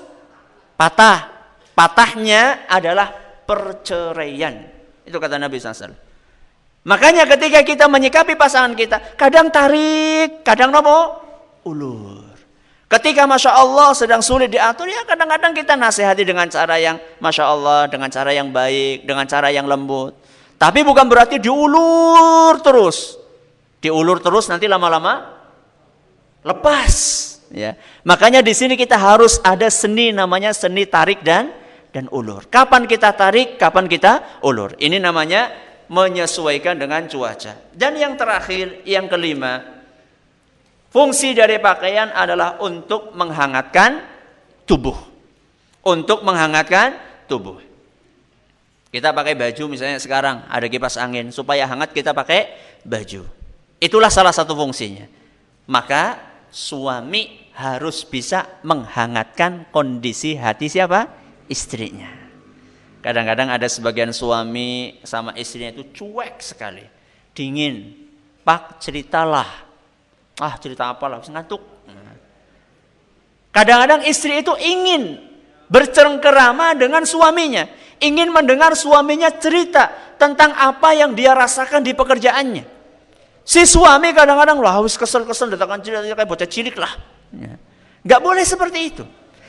[SPEAKER 2] patah. Patahnya adalah perceraian. Itu kata Nabi SAW. Makanya ketika kita menyikapi pasangan kita, kadang tarik, kadang nopo? Ulur. Ketika Masya Allah sedang sulit diatur, ya kadang-kadang kita nasihati dengan cara yang Masya Allah, dengan cara yang baik, dengan cara yang lembut. Tapi bukan berarti diulur terus. Diulur terus nanti lama-lama lepas. Ya. Makanya di sini kita harus ada seni, namanya seni tarik dan ulur. Kapan kita tarik, kapan kita ulur. Ini namanya menyesuaikan dengan cuaca. Dan yang terakhir, yang kelima, fungsi dari pakaian adalah untuk menghangatkan tubuh. untuk menghangatkan tubuh. Kita pakai baju misalnya sekarang ada kipas angin, supaya hangat kita pakai baju. Itulah salah satu fungsinya. Maka suami harus bisa menghangatkan kondisi hati siapa? Istrinya. Kadang-kadang ada sebagian suami sama istrinya itu cuek sekali, dingin. Pak, ceritalah. Ah, cerita apalah, ngantuk. Kadang-kadang istri itu ingin bercengkerama dengan suaminya, ingin mendengar suaminya cerita tentang apa yang dia rasakan di pekerjaannya. Si suami kadang-kadang lah harus kesel-kesel datangkan cerita kayak bocah cilik lah. Nggak boleh seperti itu.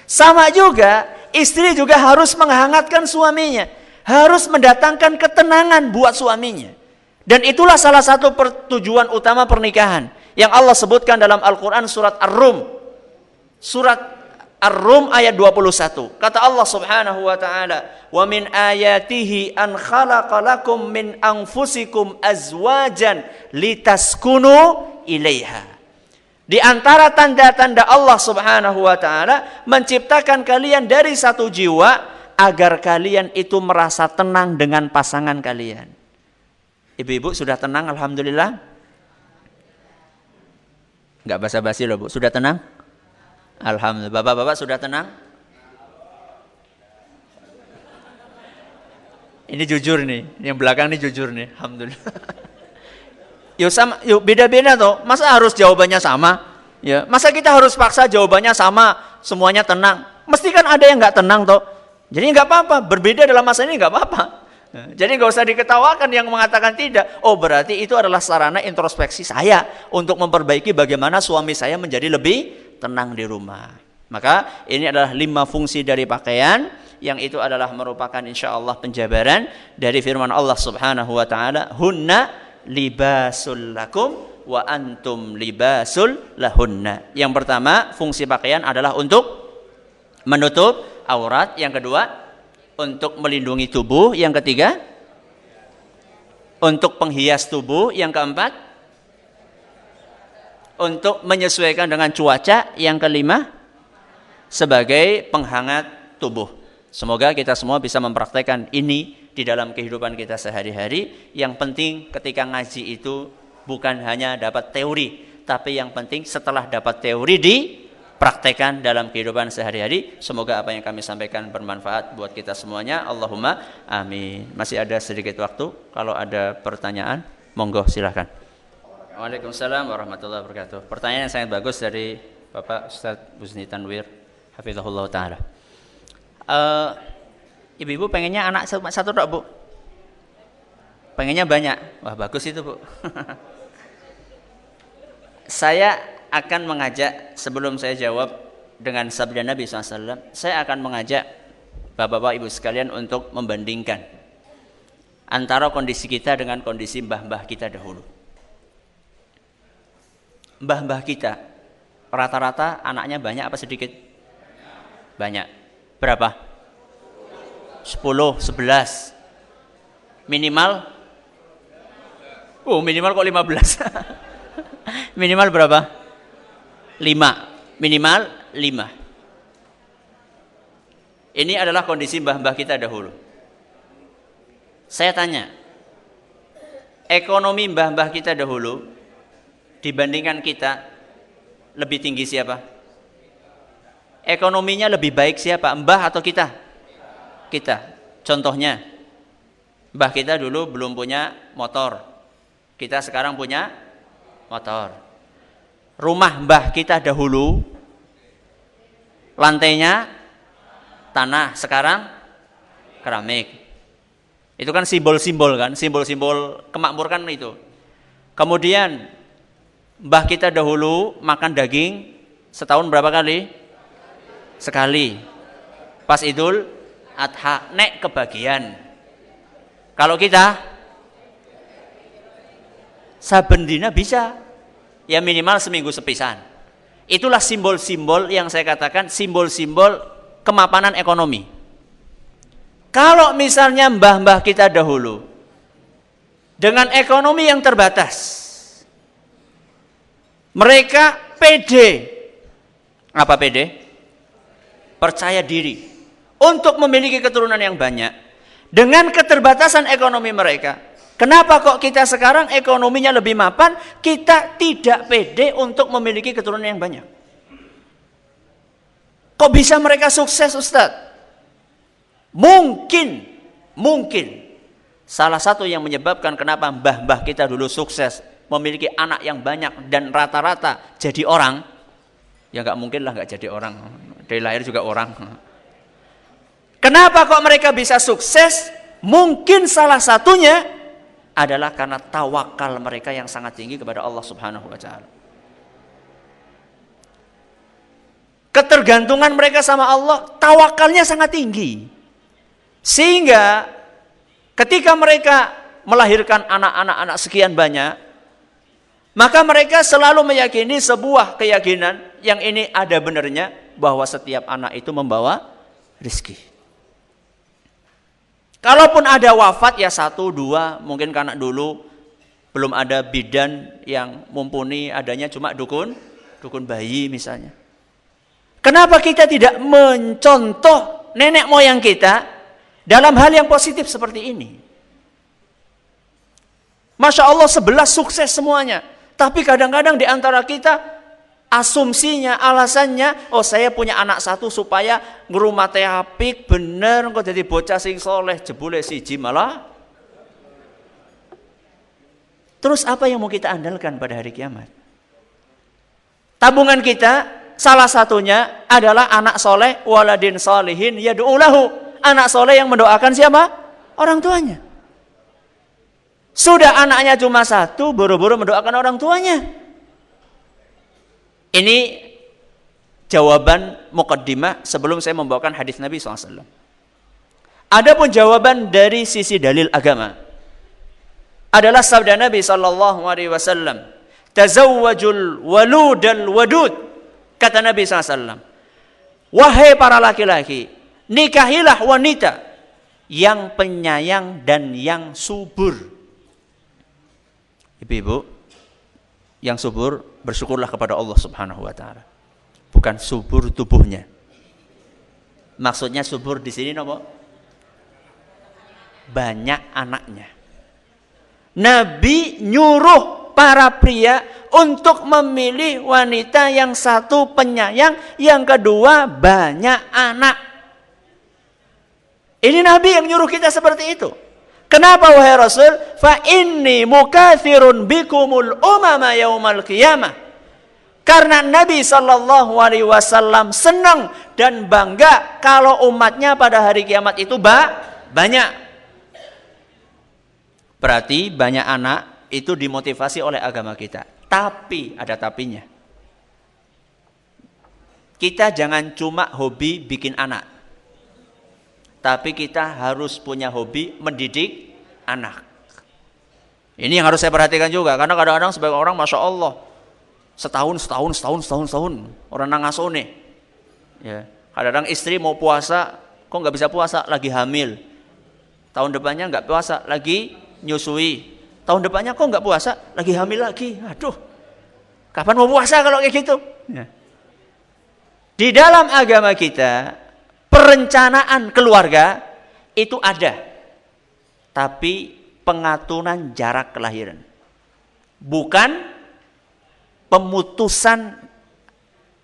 [SPEAKER 2] Sama juga istri juga harus menghangatkan suaminya, harus mendatangkan ketenangan buat suaminya. Dan itulah salah satu tujuan utama pernikahan yang Allah sebutkan dalam Al-Quran surat Ar-Rum. Surat Ar-Rum ayat 21. Kata Allah Subhanahu wa taala, "Wa min ayatihi an khalaqa lakum min anfusikum azwajan litaskunu ilaiha." Di antara tanda-tanda Allah Subhanahu wa taala menciptakan kalian dari satu jiwa agar kalian itu merasa tenang dengan pasangan kalian. Ibu-ibu sudah tenang alhamdulillah? Enggak basa-basi loh, Bu. Sudah tenang? Alhamdulillah. Bapak-bapak sudah tenang? Ini jujur nih, yang belakang nih jujur nih, alhamdulillah. Yuk beda-beda toh. Masa harus jawabannya sama? Ya, masa kita harus paksa jawabannya sama, semuanya tenang? Mesti kan ada yang nggak tenang toh. Jadi nggak apa-apa, berbeda dalam masa ini nggak apa-apa. Jadi nggak usah diketawakan yang mengatakan tidak. Oh, berarti itu adalah sarana introspeksi saya untuk memperbaiki bagaimana suami saya menjadi lebih tenang di rumah. Maka ini adalah 5 fungsi dari pakaian, yang itu adalah merupakan insya Allah penjabaran dari firman Allah Subhanahu wa taala, "Hunna libasul lakum wa antum libasul lahunna." Yang pertama, fungsi pakaian adalah untuk menutup aurat. Yang kedua, untuk melindungi tubuh. Yang ketiga, untuk penghias tubuh. Yang keempat, untuk menyesuaikan dengan cuaca. Yang kelima, sebagai penghangat tubuh. Semoga kita semua bisa mempraktekkan ini di dalam kehidupan kita sehari-hari. Yang penting ketika ngaji itu bukan hanya dapat teori, tapi yang penting setelah dapat teori dipraktekkan dalam kehidupan sehari-hari. Semoga apa yang kami sampaikan bermanfaat buat kita semuanya. Allahumma amin. Masih ada sedikit waktu, kalau ada pertanyaan monggo silahkan. Waalaikumsalam warahmatullahi wabarakatuh. Pertanyaan yang sangat bagus dari Bapak Ustadz Husni Tanwir, hafizahullah ta'ala. Ibu-ibu pengennya anak satu tok, Bu? Pengennya banyak? Wah, bagus itu, Bu. Saya akan mengajak, sebelum saya jawab dengan sabda Nabi SAW, saya akan mengajak Bapak-bapak Ibu sekalian untuk membandingkan antara kondisi kita dengan kondisi mbah-mbah kita dahulu. Mbah-mbah kita rata-rata anaknya banyak apa sedikit? Banyak. Berapa? 10, 11. Minimal? Minimal kok 15. Minimal berapa? 5. Minimal 5. Ini adalah kondisi mbah-mbah kita dahulu. Saya tanya, ekonomi mbah-mbah kita dahulu dibandingkan kita, lebih tinggi siapa? Ekonominya lebih baik siapa? Mbah atau kita? Kita. Contohnya, mbah kita dulu belum punya motor. Kita sekarang punya motor. Rumah mbah kita dahulu lantainya tanah, sekarang keramik. Itu kan simbol-simbol kan, simbol-simbol kemakmuran itu. Kemudian mbah kita dahulu makan daging setahun berapa kali? Sekali. Pas Idul Adha, nek kebagian. Kalau kita saben dina bisa, ya minimal seminggu sepisan. Itulah simbol-simbol yang saya katakan simbol-simbol kemapanan ekonomi. Kalau misalnya mbah-mbah kita dahulu dengan ekonomi yang terbatas, mereka pede. Apa pede? Percaya diri. untuk memiliki keturunan yang banyak dengan keterbatasan ekonomi mereka. Kenapa kok kita sekarang ekonominya lebih mapan, kita tidak pede untuk memiliki keturunan yang banyak? Kok bisa mereka sukses, Ustadz? Mungkin salah satu yang menyebabkan kenapa mbah-mbah kita dulu sukses, memiliki anak yang banyak dan rata-rata jadi orang, ya nggak mungkin lah nggak jadi orang, dari lahir juga orang. Kenapa kok mereka bisa sukses? Mungkin salah satunya adalah karena tawakal mereka yang sangat tinggi kepada Allah Subhanahu wa Ta'ala. Ketergantungan mereka sama Allah, tawakalnya sangat tinggi. Sehingga ketika mereka melahirkan anak-anak sekian banyak, maka mereka selalu meyakini sebuah keyakinan yang ini ada benarnya, bahwa setiap anak itu membawa rezeki. Kalaupun ada wafat ya 1, 2, mungkin karena dulu belum ada bidan yang mumpuni, adanya cuma dukun bayi misalnya. Kenapa kita tidak mencontoh nenek moyang kita dalam hal yang positif seperti ini? Masya Allah 11 sukses semuanya. Tapi kadang-kadang di antara kita asumsinya, alasannya, oh saya punya anak 1 supaya ngrumate apik, bener kok jadi bocah sing soleh, jebule siji malah. Terus apa yang mau kita andalkan pada hari kiamat? Tabungan kita salah satunya adalah anak soleh, waladin solihin yad'ulahu. Anak soleh yang mendoakan siapa? Orang tuanya. Sudah anaknya cuma 1, buru-buru mendoakan orang tuanya. Ini jawaban muqaddimah sebelum saya membawakan hadis Nabi SAW. Adapun jawaban dari sisi dalil agama adalah sabda Nabi SAW. Tazawwajul waludal wadud. Kata Nabi SAW, wahai para laki-laki, nikahilah wanita yang penyayang dan yang subur. Ibu-ibu, yang subur, bersyukurlah kepada Allah Subhanahu wa Ta'ala. Bukan subur tubuhnya. Maksudnya subur di sini nopo? Banyak anaknya. Nabi nyuruh para pria untuk memilih wanita yang 1 penyayang, yang kedua banyak anak. Ini Nabi yang nyuruh kita seperti itu. Kenapa wahai Rasul? Fa inni mukatsirun bikumul umama yaumal qiyamah. Karena Nabi SAW senang dan bangga kalau umatnya pada hari kiamat itu banyak. Berarti banyak anak itu dimotivasi oleh agama kita. Tapi, ada tapinya. Kita jangan cuma hobi bikin anak. Tapi kita harus punya hobi mendidik anak. Ini yang harus saya perhatikan juga. Karena kadang-kadang sebagian orang Masya Allah, setahun orang nangasone. Ya. Kadang-kadang istri mau puasa, kok nggak bisa puasa, lagi hamil. Tahun depannya nggak puasa, lagi nyusui. Tahun depannya kok nggak puasa, lagi hamil lagi. Aduh, kapan mau puasa kalau kayak gitu? Ya. Di dalam agama kita, perencanaan keluarga itu ada. Tapi pengaturan jarak kelahiran. Bukan pemutusan,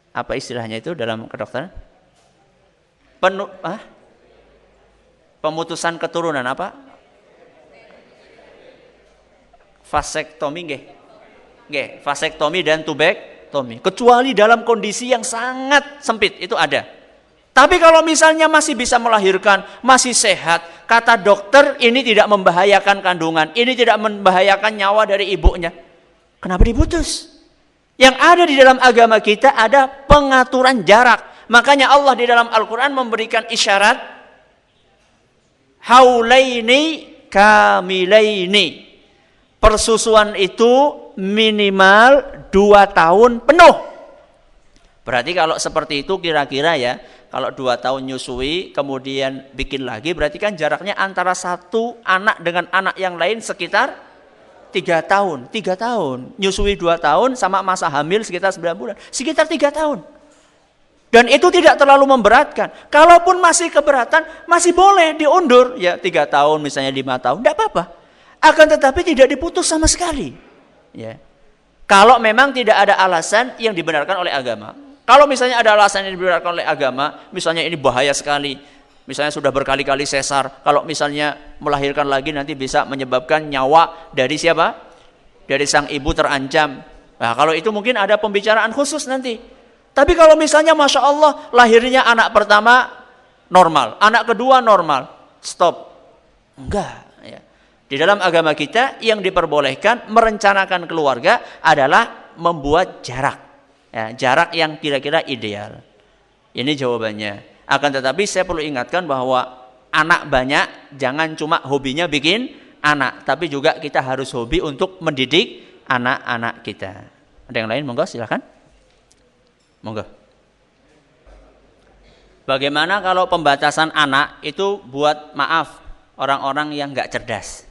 [SPEAKER 2] apa istilahnya itu dalam kedokteran? Pemutusan keturunan apa? Vasektomi nggih, vasektomi dan tubektomi. Kecuali dalam kondisi yang sangat sempit itu ada. Tapi kalau misalnya masih bisa melahirkan, masih sehat, kata dokter ini tidak membahayakan kandungan, ini tidak membahayakan nyawa dari ibunya, kenapa diputus? Yang ada di dalam agama kita ada pengaturan jarak. Makanya Allah di dalam Al-Quran memberikan isyarat haulaini kamilaini. Persusuan itu minimal 2 tahun penuh. Berarti kalau seperti itu kira-kira ya, kalau 2 tahun nyusui kemudian bikin lagi, berarti kan jaraknya antara 1 anak dengan anak yang lain sekitar 3 tahun. 3 tahun. Nyusui 2 tahun sama masa hamil sekitar 9 bulan. Sekitar 3 tahun. Dan itu tidak terlalu memberatkan. Kalaupun masih keberatan, masih boleh diundur. Ya 3 tahun, misalnya 5 tahun, tidak apa-apa. Akan tetapi tidak diputus sama sekali. Ya. Kalau memang tidak ada alasan yang dibenarkan oleh agama. Kalau misalnya ada alasan yang dibenarkan oleh agama, misalnya ini bahaya sekali. Misalnya sudah berkali-kali sesar. Kalau misalnya melahirkan lagi nanti bisa menyebabkan nyawa dari siapa? Dari sang ibu terancam. Nah kalau itu mungkin ada pembicaraan khusus nanti. Tapi kalau misalnya Masya Allah lahirnya anak pertama normal, anak kedua normal, stop. Enggak. Ya. Di dalam agama kita yang diperbolehkan merencanakan keluarga adalah membuat jarak. Ya, jarak yang kira-kira ideal. Ini jawabannya. Akan tetapi saya perlu ingatkan bahwa anak banyak jangan cuma hobinya bikin anak. Tapi juga kita harus hobi untuk mendidik anak-anak kita. Ada yang lain? Monggo silakan. Monggo. Bagaimana kalau pembatasan anak itu buat maaf orang-orang yang nggak cerdas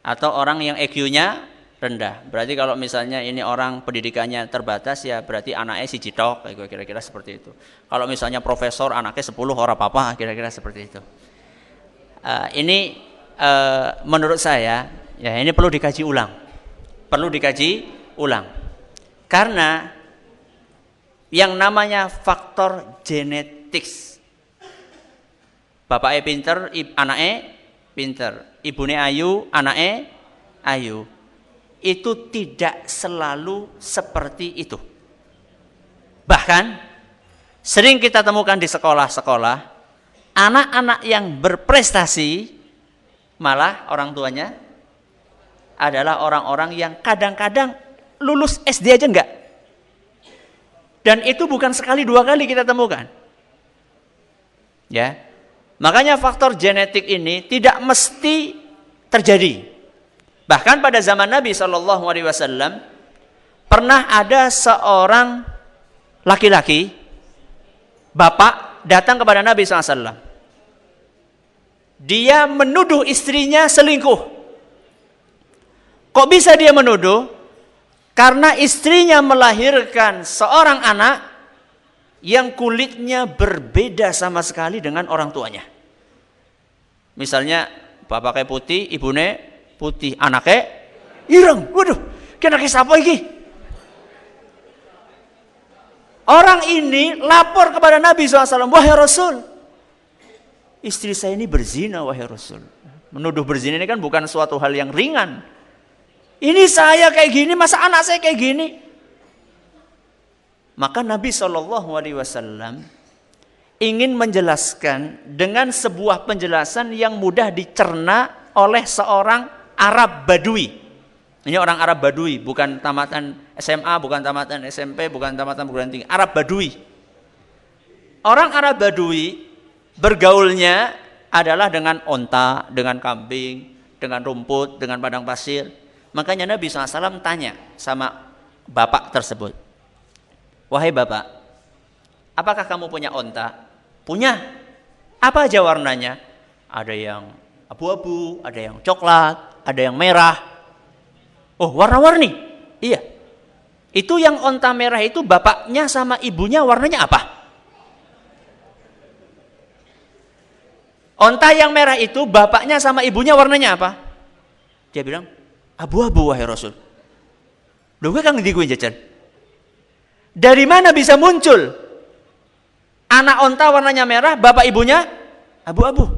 [SPEAKER 2] atau orang yang EQ-nya rendah. Berarti kalau misalnya ini orang pendidikannya terbatas ya berarti anaknya si citok, kira-kira seperti itu. Kalau misalnya profesor anaknya 10 orang papa, kira-kira seperti itu. Ini menurut saya ya ini perlu dikaji ulang. Perlu dikaji ulang. Karena yang namanya faktor genetik. Bapaknya pinter, anaknya pinter. Ibunya ayu, anaknya ayu. Itu tidak selalu seperti itu. Bahkan sering kita temukan di sekolah-sekolah, anak-anak yang berprestasi malah orang tuanya adalah orang-orang yang kadang-kadang lulus SD aja enggak. Dan itu bukan sekali 2 kali kita temukan. Ya. Makanya faktor genetik ini tidak mesti terjadi. Bahkan pada zaman Nabi SAW pernah ada seorang laki-laki, bapak datang kepada Nabi SAW. Dia menuduh istrinya selingkuh. Kok bisa dia menuduh? Karena istrinya melahirkan seorang anak yang kulitnya berbeda sama sekali dengan orang tuanya. Misalnya bapaknya putih, ibunya putih, anaknya ireng. Waduh, kena kisah apa ini? Orang ini lapor kepada Nabi SAW, wahai Rasul, istri saya ini berzina, wahai Rasul. Menuduh berzina ini kan bukan suatu hal yang ringan. Ini saya kayak gini, masa anak saya kayak gini? Maka Nabi SAW ingin menjelaskan dengan sebuah penjelasan yang mudah dicerna oleh seorang Arab Badui. Ini orang Arab Badui, bukan tamatan SMA, bukan tamatan SMP, bukan tamatan perguruan tinggi. Arab Badui. Orang Arab Badui bergaulnya adalah dengan onta, dengan kambing, dengan rumput, dengan padang pasir. Makanya Nabi SAW tanya sama bapak tersebut. Wahai bapak, apakah kamu punya onta? Punya. Apa aja warnanya? Ada yang abu-abu, ada yang coklat, ada yang merah. Oh, warna-warni? Iya. Itu yang onta merah itu bapaknya sama ibunya warnanya apa? Onta yang merah itu bapaknya sama ibunya warnanya apa? Dia bilang, abu-abu wahai Rasul. Loh gue kan ngendi gue jajan. Dari mana bisa muncul anak onta warnanya merah, bapak ibunya abu-abu?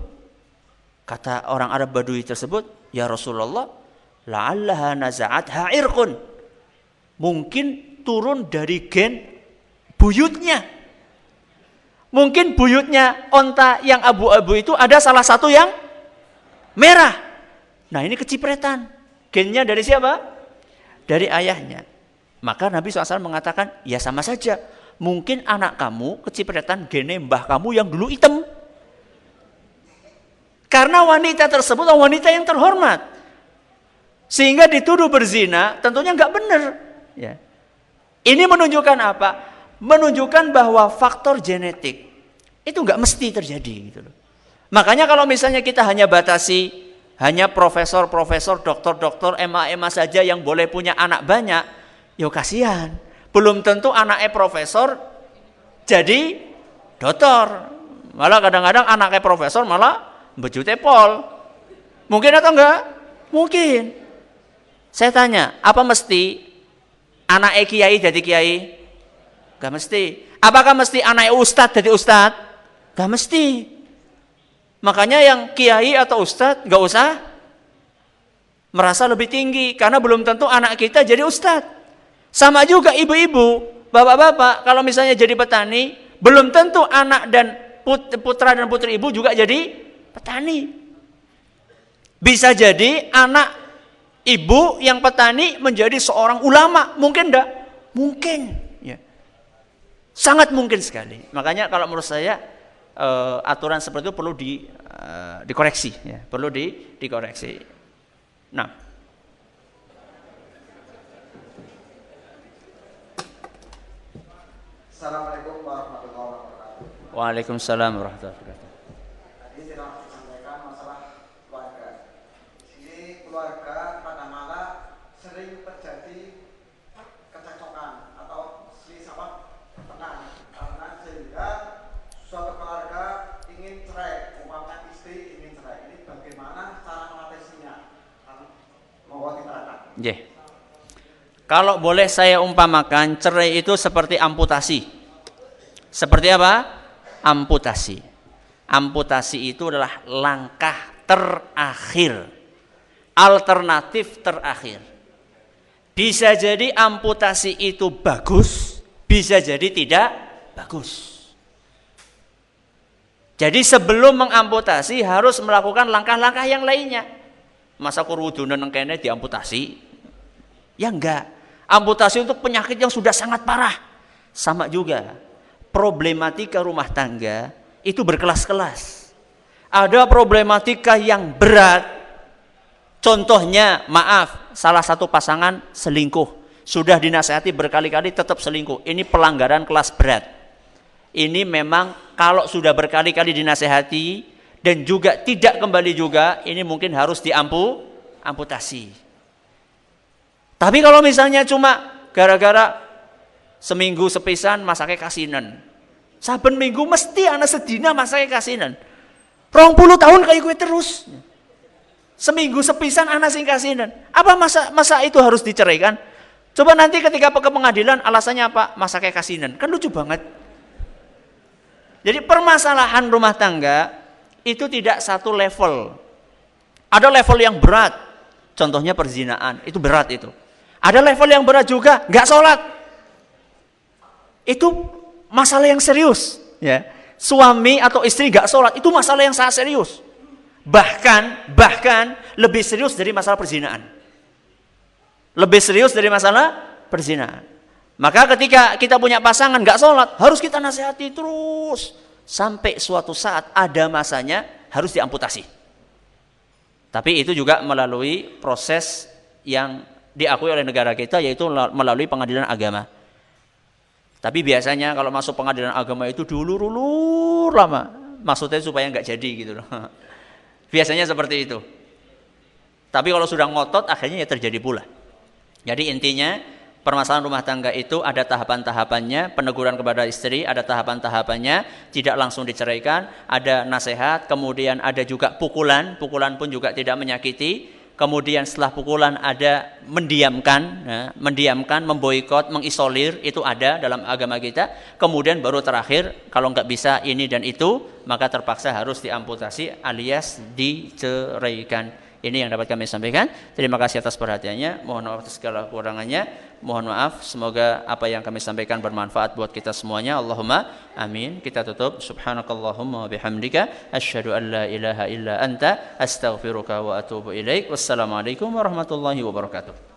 [SPEAKER 2] Kata orang Arab Badui tersebut, ya Rasulullah, la'allaha naza'atha irqun. Mungkin turun dari gen buyutnya. Mungkin buyutnya onta yang abu-abu itu ada salah satu yang merah. Nah ini kecipretan. Gennya dari siapa? Dari ayahnya. Maka Nabi SAW mengatakan, ya sama saja. Mungkin anak kamu kecipretan gennya mbah kamu yang dulu hitam. Karena wanita tersebut wanita yang terhormat. Sehingga dituduh berzina, tentunya nggak benar. Ya. Ini menunjukkan apa? Menunjukkan bahwa faktor genetik itu nggak mesti terjadi. Gitu loh. Makanya kalau misalnya kita hanya batasi hanya profesor-profesor, doktor-doktor, MA saja yang boleh punya anak banyak, ya kasihan. Belum tentu anaknya profesor jadi dokter. Malah kadang-kadang anaknya profesor malah bejute pol. Mungkin atau enggak? Mungkin. Saya tanya, apa mesti anaknya kiai jadi kiai? Enggak mesti. Apakah mesti anaknya ustadz jadi ustadz? Enggak mesti. Makanya yang kiai atau ustadz enggak usah merasa lebih tinggi, karena belum tentu anak kita jadi ustadz. Sama juga ibu-ibu, bapak-bapak, kalau misalnya jadi petani, belum tentu anak dan putra dan putri ibu juga jadi petani. Bisa jadi anak ibu yang petani menjadi seorang ulama, mungkin enggak? Mungkin, ya. Sangat mungkin sekali. Makanya kalau menurut saya aturan seperti itu perlu dikoreksi, ya. Perlu dikoreksi. Nah,
[SPEAKER 3] Assalamualaikum warahmatullahi wabarakatuh.
[SPEAKER 2] Waalaikumsalam warahmatullahi wabarakatuh.
[SPEAKER 3] Tadi sudah disampaikan masalah keluarga. Di keluarga kadang-kala sering terjadi kecekcokan atau selisih tenang karena sehingga suatu keluarga ingin cerai, umpamanya istri ingin cerai. Ini bagaimana cara mengatasinya? Mohon diterangkan.
[SPEAKER 2] Yeah. Kalau boleh saya umpamakan, cerai itu seperti amputasi. Seperti apa? Amputasi. Amputasi itu adalah langkah terakhir, alternatif terakhir. Bisa jadi amputasi itu bagus, bisa jadi tidak bagus. Jadi sebelum mengamputasi harus melakukan langkah-langkah yang lainnya. Masa kurwudunan nang kene diamputasi? Ya enggak. Amputasi untuk penyakit yang sudah sangat parah. Sama juga. Problematika rumah tangga itu berkelas-kelas. Ada problematika yang berat. Contohnya, maaf, salah satu pasangan selingkuh. Sudah dinasihati berkali-kali tetap selingkuh. Ini pelanggaran kelas berat. Ini memang kalau sudah berkali-kali dinasihati dan juga tidak kembali juga, ini mungkin harus diamputasi. Tapi kalau misalnya cuma gara-gara seminggu sepisan masake kasinan, saben minggu mesti ana sedina masake kasinan, 20 tahun kayak gue terus, seminggu sepisan ana sing kasinan, apa masa itu harus diceraikan? Coba nanti ketika ke pengadilan alasannya apa? Masake kasinan, kan lucu banget. Jadi permasalahan rumah tangga itu tidak satu level. Ada level yang berat, contohnya perzinaan, itu berat itu. Ada level yang berat juga, nggak sholat. Itu masalah yang serius. Ya. Suami atau istri nggak sholat, itu masalah yang sangat serius. Bahkan lebih serius dari masalah perzinaan. Lebih serius dari masalah perzinaan. Maka ketika kita punya pasangan nggak sholat, harus kita nasihati terus. Sampai suatu saat ada masanya harus diamputasi. Tapi itu juga melalui proses yang diakui oleh negara kita, yaitu melalui pengadilan agama. Tapi biasanya kalau masuk pengadilan agama itu diulur-ulur lama. Maksudnya supaya nggak jadi gitu loh. Biasanya seperti itu. Tapi kalau sudah ngotot akhirnya ya terjadi pula. Jadi intinya permasalahan rumah tangga itu ada tahapan-tahapannya. Peneguran kepada istri ada tahapan-tahapannya. Tidak langsung diceraikan. Ada nasihat. Kemudian ada juga pukulan. Pukulan pun juga tidak menyakiti. Kemudian setelah pukulan ada mendiamkan, memboikot, mengisolir, itu ada dalam agama kita. Kemudian baru terakhir, kalau nggak bisa ini dan itu, maka terpaksa harus diamputasi alias diceraikan. Ini yang dapat kami sampaikan. Terima kasih atas perhatiannya. Mohon maaf atas segala kekurangannya. Mohon maaf. Semoga apa yang kami sampaikan bermanfaat buat kita semuanya. Allahumma amin. Kita tutup. Subhanakallahumma wa bihamdika. Asyhadu an la ilaha illa anta. Astaghfiruka wa atubu ilaik. Wassalamualaikum warahmatullahi wabarakatuh.